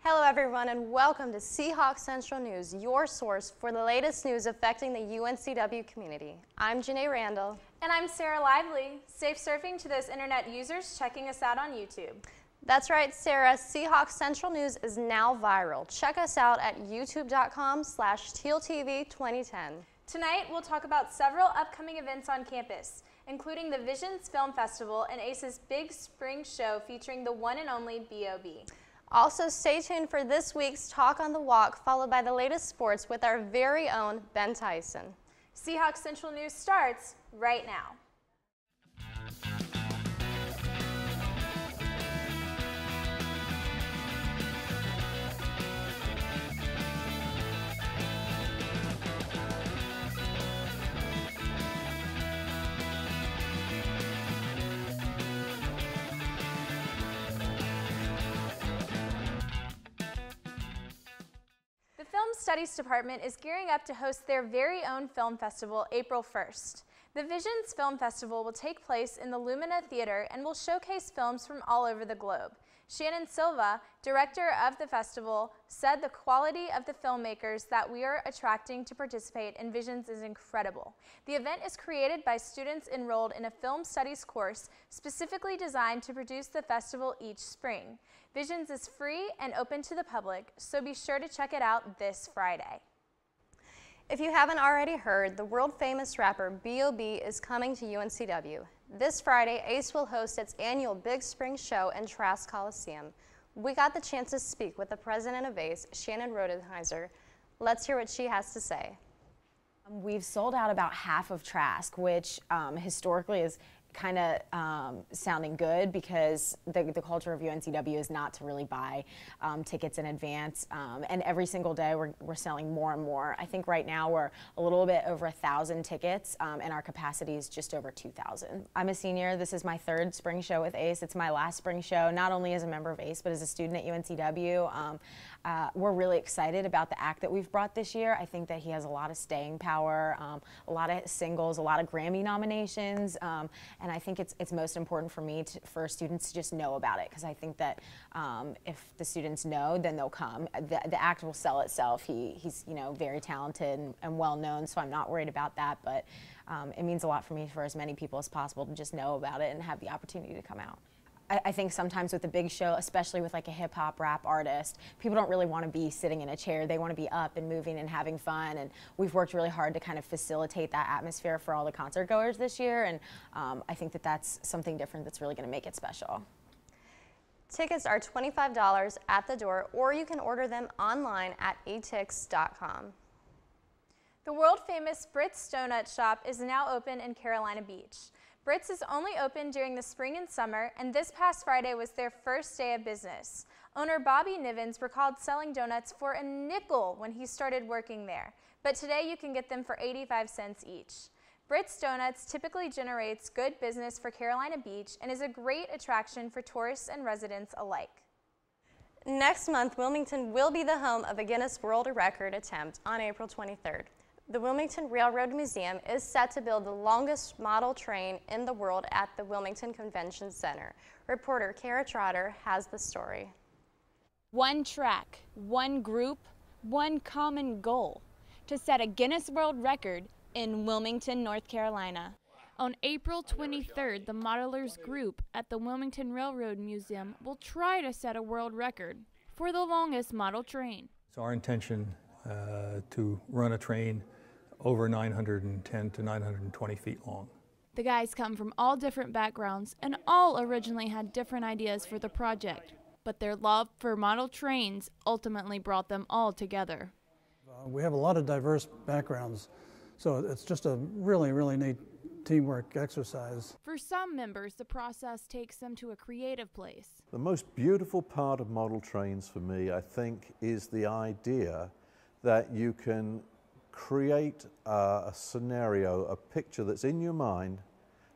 Hello everyone and welcome to Seahawk Central News, your source for the latest news affecting the UNCW community. I'm Janae Randall. And I'm Sarah Lively. Safe surfing to those internet users checking us out on YouTube. That's right, Sarah. Seahawk Central News is now viral. Check us out at youtube.com/tealtv2010. Tonight, we'll talk about several upcoming events on campus, including the Visions Film Festival and ACE's Big Spring Show featuring the one and only B.O.B. Also, stay tuned for this week's Talk on the Walk, followed by the latest sports with our very own Ben Tyson. Seahawk Central News starts right now. The Film Studies Department is gearing up to host their very own film festival April 1st. The Visions Film Festival will take place in the Lumina Theater and will showcase films from all over the globe. Shannon Silva, director of the festival, said the quality of the filmmakers that we are attracting to participate in Visions is incredible. The event is created by students enrolled in a film studies course specifically designed to produce the festival each spring. Visions is free and open to the public, so be sure to check it out this Friday. If you haven't already heard, the world-famous rapper B.O.B. is coming to UNCW. This Friday, ACE will host its annual Big Spring Show in Trask Coliseum. We got the chance to speak with the president of ACE, Shannon Rodenheiser. Let's hear what she has to say. We've sold out about half of Trask, which historically is kind of sounding good because the culture of UNCW is not to really buy tickets in advance, and every single day we're selling more and more. I think right now we're a little bit over 1,000 tickets, and our capacity is just over 2,000. I'm a senior. This is my third spring show with ACE. It's my last spring show, not only as a member of ACE, but as a student at UNCW. We're really excited about the act that we've brought this year. I think that he has a lot of staying power, a lot of singles, a lot of Grammy nominations, and I think it's most important for me for students to just know about it, because I think that if the students know, then they'll come. The act will sell itself. He's very talented and well known, so I'm not worried about that. But it means a lot for me for as many people as possible to just know about it and have the opportunity to come out. I think sometimes with a big show, especially with like a hip-hop rap artist, people don't really want to be sitting in a chair. They want to be up and moving and having fun, and we've worked really hard to kind of facilitate that atmosphere for all the concert goers this year, and I think that that's something different that's really going to make it special. Tickets are $25 at the door, or you can order them online at etix.com. The world-famous Britt's Donut Shop is now open in Carolina Beach. Britt's is only open during the spring and summer, and this past Friday was their first day of business. Owner Bobby Nivens recalled selling donuts for a nickel when he started working there, but today you can get them for 85 cents each. Britt's Donuts typically generates good business for Carolina Beach and is a great attraction for tourists and residents alike. Next month, Wilmington will be the home of a Guinness World Record attempt on April 23rd. The Wilmington Railroad Museum is set to build the longest model train in the world at the Wilmington Convention Center. Reporter Kara Trotter has the story. One track, one group, one common goal: to set a Guinness World Record in Wilmington, North Carolina. On April 23rd, the modelers group at the Wilmington Railroad Museum will try to set a world record for the longest model train. It's our intention to run a train over 910 to 920 feet long. The guys come from all different backgrounds and all originally had different ideas for the project, but their love for model trains ultimately brought them all together. We have a lot of diverse backgrounds, so it's just a really, really neat teamwork exercise. For some members, the process takes them to a creative place. The most beautiful part of model trains for me, I think, is the idea that you can create a scenario, a picture that's in your mind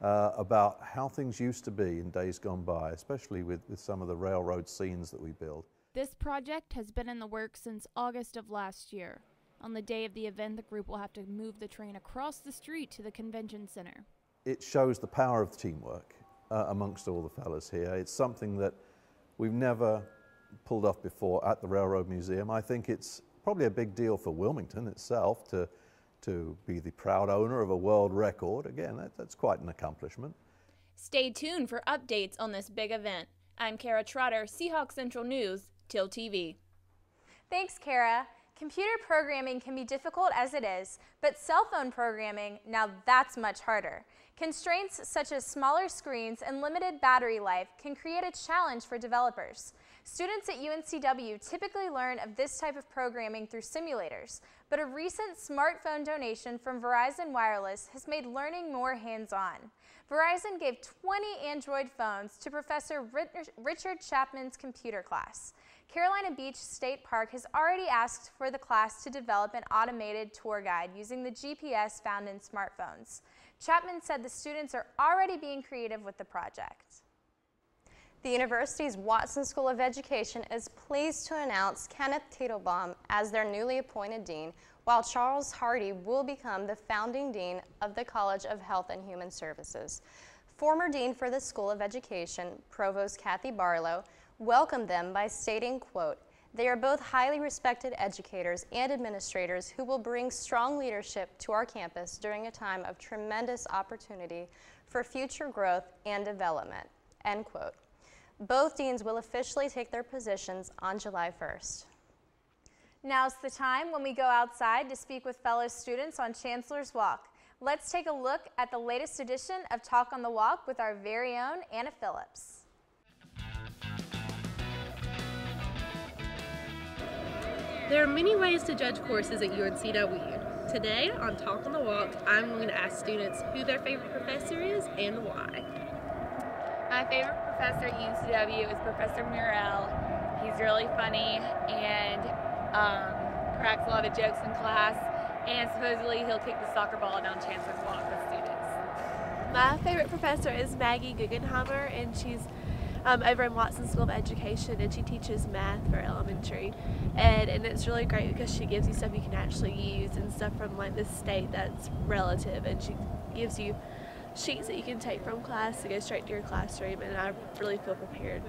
about how things used to be in days gone by, especially with some of the railroad scenes that we build. This project has been in the works since August of last year. On the day of the event, the group will have to move the train across the street to the convention center. It shows the power of teamwork amongst all the fellas here. It's something that we've never pulled off before at the Railroad Museum. I think it's probably a big deal for Wilmington itself to be the proud owner of a world record. Again, that's quite an accomplishment. Stay tuned for updates on this big event. I'm Kara Trotter, Seahawk Central News, Till TV. Thanks, Kara. Computer programming can be difficult as it is, but cell phone programming, now that's much harder. Constraints such as smaller screens and limited battery life can create a challenge for developers. Students at UNCW typically learn of this type of programming through simulators, but a recent smartphone donation from Verizon Wireless has made learning more hands-on. Verizon gave 20 Android phones to Professor Richard Chapman's computer class. Carolina Beach State Park has already asked for the class to develop an automated tour guide using the GPS found in smartphones. Chapman said the students are already being creative with the project. The university's Watson School of Education is pleased to announce Kenneth Teitelbaum as their newly appointed dean, while Charles Hardy will become the founding dean of the College of Health and Human Services. Former dean for the School of Education, Provost Kathy Barlow, welcomed them by stating, quote, "They are both highly respected educators and administrators who will bring strong leadership to our campus during a time of tremendous opportunity for future growth and development," end quote. Both deans will officially take their positions on July 1st. Now's the time when we go outside to speak with fellow students on Chancellor's Walk. Let's take a look at the latest edition of Talk on the Walk with our very own Anna Phillips. There are many ways to judge courses at UNCW. Today on Talk on the Walk, I'm going to ask students who their favorite professor is and why. My favorite professor at UNCW is Professor Murrell. He's really funny and cracks a lot of jokes in class, and supposedly he'll kick the soccer ball down Chancellor's Walk with students. My favorite professor is Maggie Guggenheimer, and she's over in Watson School of Education, and she teaches math for elementary ed, and it's really great because she gives you stuff you can actually use and stuff from like the state that's relative, and she gives you sheets that you can take from class to go straight to your classroom, and I really feel prepared.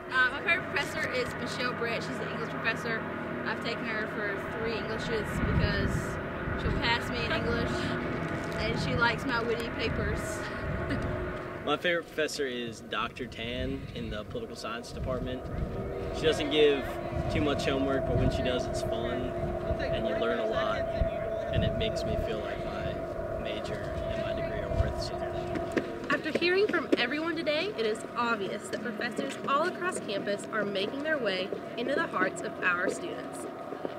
My favorite professor is Michelle Brett. She's the English professor. I've taken her for 3 Englishes because she'll pass me in English, and she likes my witty papers. My favorite professor is Dr. Tan in the political science department. She doesn't give too much homework, but when she does, it's fun, and you learn a lot, and it makes me feel like my major and my degree are worth something. After hearing from everyone today, it is obvious that professors all across campus are making their way into the hearts of our students.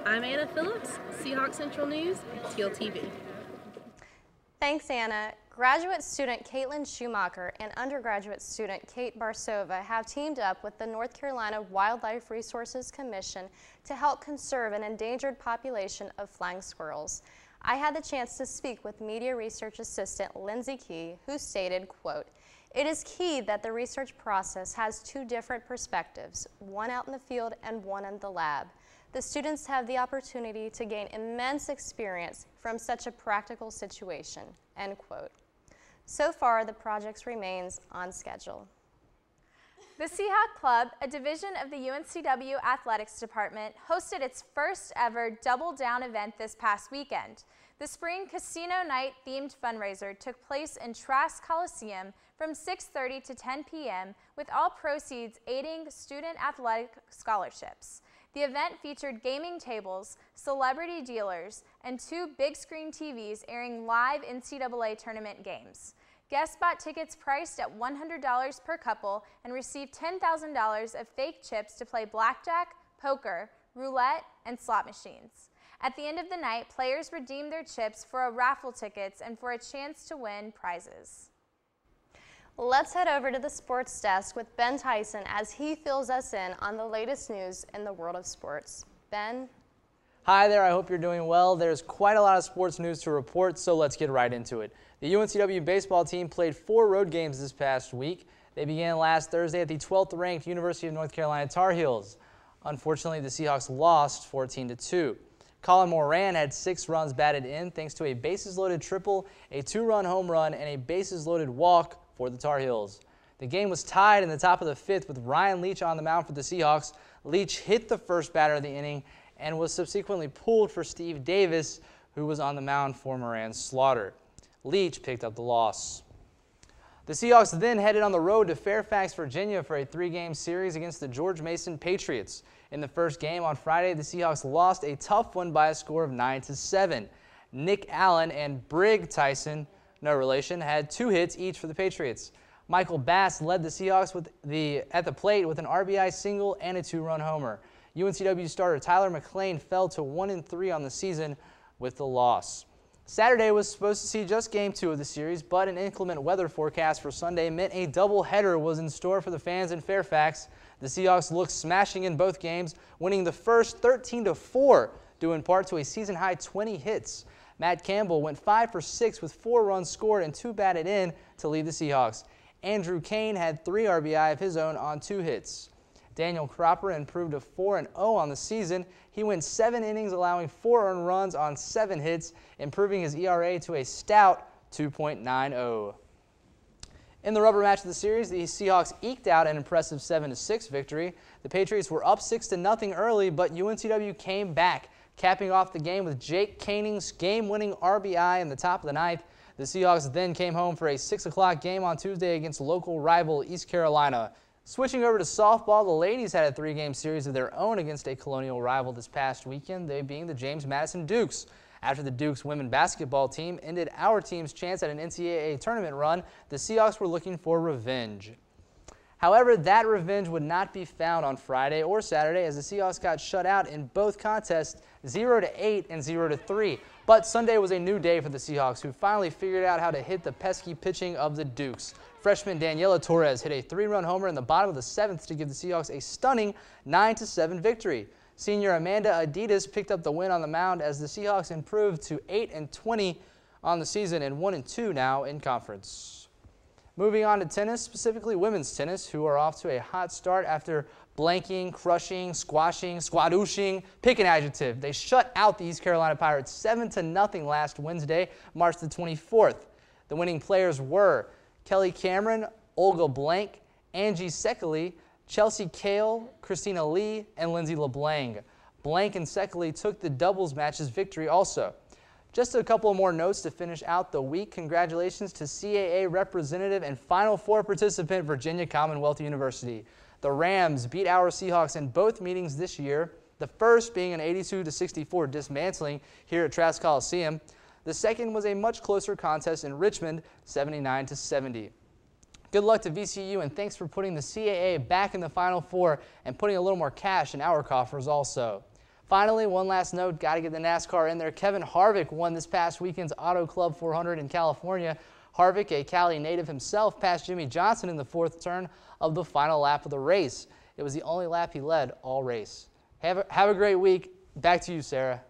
I'm Anna Phillips, Seahawk Central News, Teal TV. Thanks, Anna. Graduate student Caitlin Schumacher and undergraduate student Kate Barsova have teamed up with the North Carolina Wildlife Resources Commission to help conserve an endangered population of flying squirrels. I had the chance to speak with Media Research Assistant Lindsay Key, who stated, quote, "It is key that the research process has 2 different perspectives, one out in the field and one in the lab. The students have the opportunity to gain immense experience from such a practical situation," end quote. So far, the project remains on schedule. The Seahawk Club, a division of the UNCW Athletics Department, hosted its first ever Double Down event this past weekend. The spring casino night themed fundraiser took place in Trask Coliseum from 6:30 to 10 p.m. with all proceeds aiding student athletic scholarships. The event featured gaming tables, celebrity dealers, and 2 big screen TVs airing live NCAA tournament games. Guests bought tickets priced at $100 per couple and received $10,000 of fake chips to play blackjack, poker, roulette, and slot machines. At the end of the night, players redeemed their chips for raffle tickets and for a chance to win prizes. Let's head over to the sports desk with Ben Tyson as he fills us in on the latest news in the world of sports. Ben? Hi there, I hope you're doing well. There's quite a lot of sports news to report, so let's get right into it. The UNCW baseball team played 4 road games this past week. They began last Thursday at the 12th ranked University of North Carolina Tar Heels. Unfortunately, the Seahawks lost 14-2. Colin Moran had 6 runs batted in thanks to a bases-loaded triple, a 2-run home run, and a bases-loaded walk for the Tar Heels. The game was tied in the top of the 5th with Ryan Leach on the mound for the Seahawks. Leach hit the first batter of the inning and was subsequently pulled for Steve Davis, who was on the mound for Moran Slaughter. Leach picked up the loss. The Seahawks then headed on the road to Fairfax, Virginia for a 3-game series against the George Mason Patriots. In the first game on Friday, the Seahawks lost a tough one by a score of 9-7. Nick Allen and Brig Tyson, no relation, had 2 hits each for the Patriots. Michael Bass led the Seahawks at the plate with an RBI single and a 2-run homer. UNCW starter Tyler McClain fell to 1-3 on the season with the loss. Saturday was supposed to see just Game 2 of the series, but an inclement weather forecast for Sunday meant a doubleheader was in store for the fans in Fairfax. The Seahawks looked smashing in both games, winning the first 13-4, due in part to a season-high 20 hits. Matt Campbell went 5 for 6 with 4 runs scored and 2 batted in to lead the Seahawks. Andrew Kane had 3 RBI of his own on 2 hits. Daniel Cropper improved to 4-0 on the season. He went 7 innings, allowing 4 earned runs on 7 hits, improving his ERA to a stout 2.90. In the rubber match of the series, the Seahawks eked out an impressive 7-6 victory. The Patriots were up 6-0 early, but UNCW came back, capping off the game with Jake Caning's game-winning RBI in the top of the 9th. The Seahawks then came home for a 6 o'clock game on Tuesday against local rival East Carolina. Switching over to softball, the ladies had a 3-game series of their own against a colonial rival this past weekend, they being the James Madison Dukes. After the Dukes women basketball team ended our team's chance at an NCAA tournament run, the Seahawks were looking for revenge. However, that revenge would not be found on Friday or Saturday as the Seahawks got shut out in both contests 0-8 and 0-3. But Sunday was a new day for the Seahawks, who finally figured out how to hit the pesky pitching of the Dukes. Freshman Daniela Torres hit a 3-run homer in the bottom of the 7th to give the Seahawks a stunning 9-7 victory. Senior Amanda Adidas picked up the win on the mound as the Seahawks improved to 8-20 on the season and 1-2 now in conference. Moving on to tennis, specifically women's tennis, who are off to a hot start after blanking, crushing, squashing, squadooshing, pick an adjective. They shut out the East Carolina Pirates 7-0 last Wednesday, March the 24th. The winning players were Kelly Cameron, Olga Blank, Angie Sekeli, Chelsea Kale, Christina Lee, and Lindsay LeBlanc. Blank and Sekeli took the doubles match's victory also. Just a couple more notes to finish out the week. Congratulations to CAA representative and Final Four participant Virginia Commonwealth University. The Rams beat our Seahawks in both meetings this year, the first being an 82-64 dismantling here at Trask Coliseum. The second was a much closer contest in Richmond, 79-70. Good luck to VCU, and thanks for putting the CAA back in the Final Four and putting a little more cash in our coffers also. Finally, one last note, got to get the NASCAR in there. Kevin Harvick won this past weekend's Auto Club 400 in California. Harvick, a Cali native himself, passed Jimmy Johnson in the 4th turn of the final lap of the race. It was the only lap he led all race. Have a great week. Back to you, Sarah.